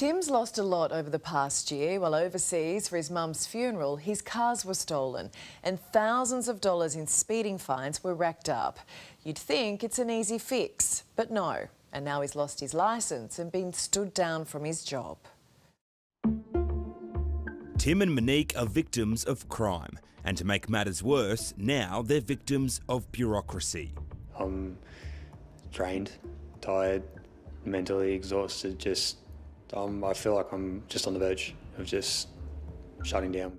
Tim's lost a lot over the past year. While overseas for his mum's funeral, his cars were stolen and thousands of dollars in speeding fines were racked up. You'd think it's an easy fix, but no. And now he's lost his licence and been stood down from his job. Tim and Monique are victims of crime. And to make matters worse, now they're victims of bureaucracy. I'm drained, tired, mentally exhausted, I feel like I'm just on the verge of just shutting down.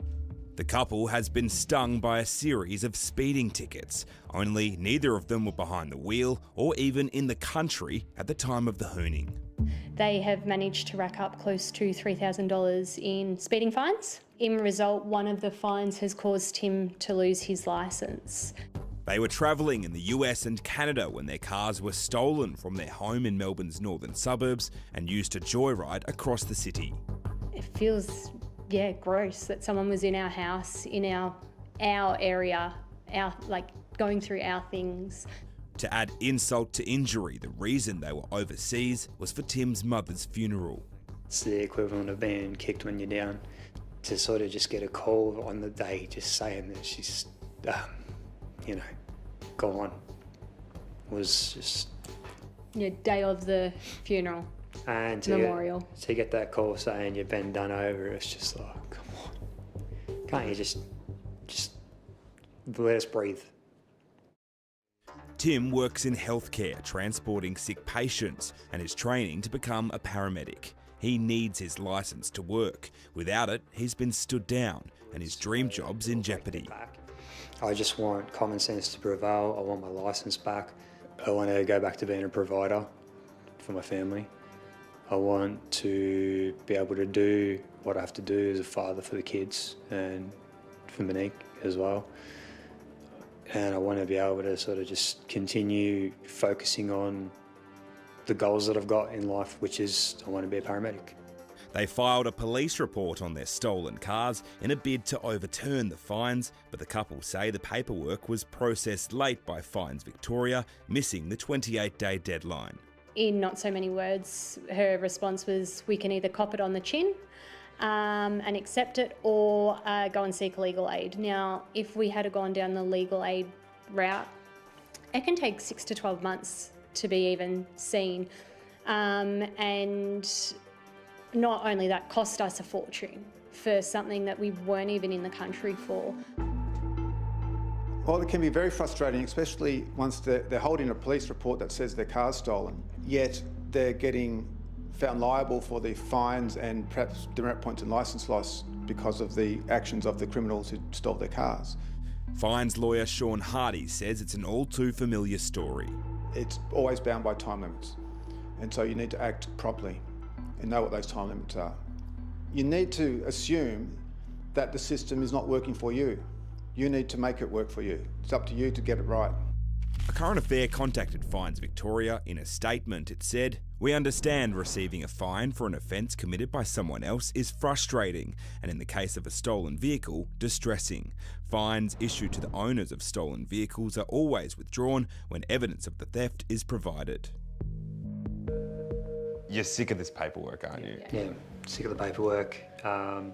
The couple has been stung by a series of speeding tickets, only neither of them were behind the wheel or even in the country at the time of the hooning. They have managed to rack up close to $3,000 in speeding fines. In result, one of the fines has caused Tim to lose his licence. They were travelling in the US and Canada when their cars were stolen from their home in Melbourne's northern suburbs and used to joyride across the city. It feels, gross that someone was in our house, in our area, going through our things. To add insult to injury, the reason they were overseas was for Tim's mother's funeral. It's the equivalent of being kicked when you're down. To sort of just get a call on the day just saying that she's, gone was just... Day of the funeral, and memorial. To get that call saying you've been done over, it's just like, come on. Can't you just let us breathe? Tim works in healthcare, transporting sick patients, and is training to become a paramedic. He needs his licence to work. Without it, he's been stood down, and his dream job's in jeopardy. I just want common sense to prevail. I want my licence back. I want to go back to being a provider for my family. I want to be able to do what I have to do as a father for the kids and for Monique as well. And I want to be able to sort of just continue focusing on the goals that I've got in life, which is I want to be a paramedic. They filed a police report on their stolen cars in a bid to overturn the fines, but the couple say the paperwork was processed late by Fines Victoria, missing the 28-day deadline. In not so many words, her response was, we can either cop it on the chin and accept it, or go and seek legal aid. Now, if we had gone down the legal aid route, it can take 6 to 12 months to be even seen. And not only that, cost us a fortune for something that we weren't even in the country for. Well, it can be very frustrating, especially once they're holding a police report that says their car's stolen, yet they're getting found liable for the fines and perhaps demerit points and licence loss because of the actions of the criminals who stole their cars. Fines lawyer Sean Hardy says it's an all too familiar story. It's always bound by time limits, and so you need to act properly and know what those time limits are. You need to assume that the system is not working for you. You need to make it work for you. It's up to you to get it right. A Current Affair contacted Fines Victoria. In a statement, it said, "We understand receiving a fine for an offence committed by someone else is frustrating, and in the case of a stolen vehicle, distressing. Fines issued to the owners of stolen vehicles are always withdrawn when evidence of the theft is provided." You're sick of this paperwork, aren't you? Yeah, sick of the paperwork,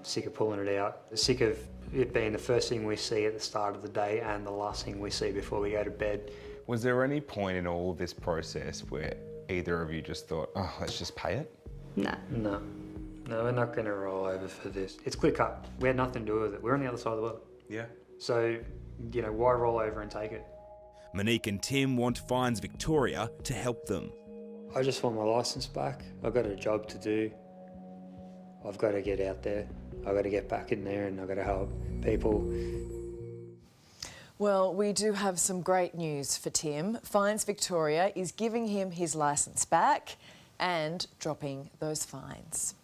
sick of pulling it out, sick of it being the first thing we see at the start of the day and the last thing we see before we go to bed. Was there any point in all of this process where either of you just thought, oh, let's just pay it? No. No, we're not going to roll over for this. It's clear cut. We had nothing to do with it. We're on the other side of the world. Yeah. So, why roll over and take it? Monique and Tim want Fines Victoria to help them. I just want my licence back. I've got a job to do. I've got to get out there. I've got to get back in there and I've got to help people. Well, we do have some great news for Tim. Fines Victoria is giving him his licence back and dropping those fines.